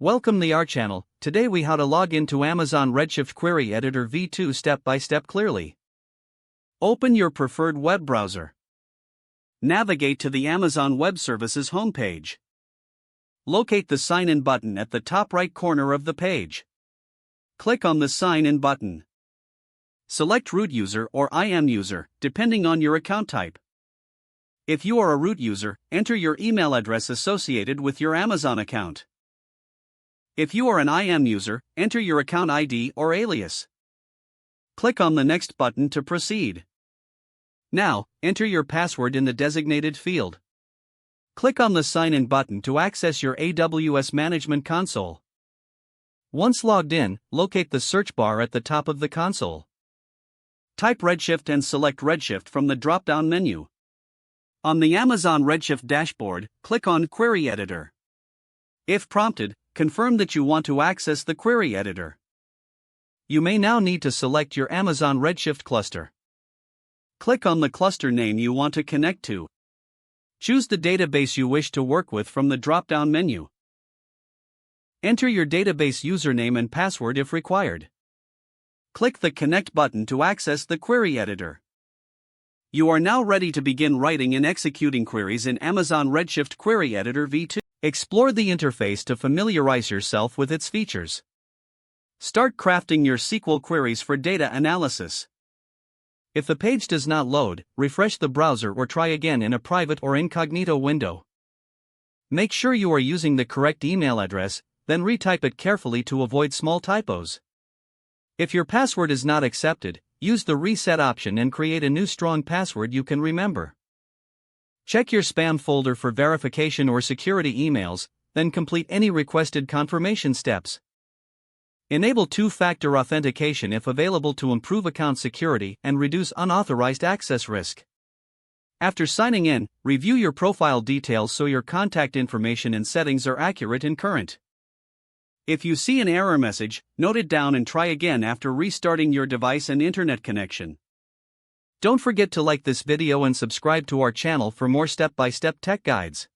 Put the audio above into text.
Welcome to our channel. Today we how to log into Amazon Redshift Query Editor v2 step by step clearly. Open your preferred web browser. Navigate to the Amazon Web Services homepage. Locate the Sign In button at the top right corner of the page. Click on the Sign In button. Select Root User or IM User, depending on your account type. If you are a root user, enter your email address associated with your Amazon account. If you are an IM user, enter your account ID or alias. Click on the Next button to proceed. Now, enter your password in the designated field. Click on the Sign In button to access your AWS Management Console. Once logged in, locate the search bar at the top of the console. Type Redshift and select Redshift from the drop-down menu. On the Amazon Redshift dashboard, click on Query Editor. If prompted, confirm that you want to access the query editor. You may now need to select your Amazon Redshift cluster. Click on the cluster name you want to connect to. Choose the database you wish to work with from the drop-down menu. Enter your database username and password if required. Click the Connect button to access the query editor. You are now ready to begin writing and executing queries in Amazon Redshift Query Editor v2. Explore the interface to familiarize yourself with its features. Start crafting your SQL queries for data analysis. If the page does not load, refresh the browser or try again in a private or incognito window. Make sure you are using the correct email address, then retype it carefully to avoid small typos. If your password is not accepted, use the reset option and create a new strong password you can remember. Check your spam folder for verification or security emails, then complete any requested confirmation steps. Enable two-factor authentication if available to improve account security and reduce unauthorized access risk. After signing in, review your profile details so your contact information and settings are accurate and current. If you see an error message, note it down and try again after restarting your device and internet connection. Don't forget to like this video and subscribe to our channel for more step-by-step tech guides.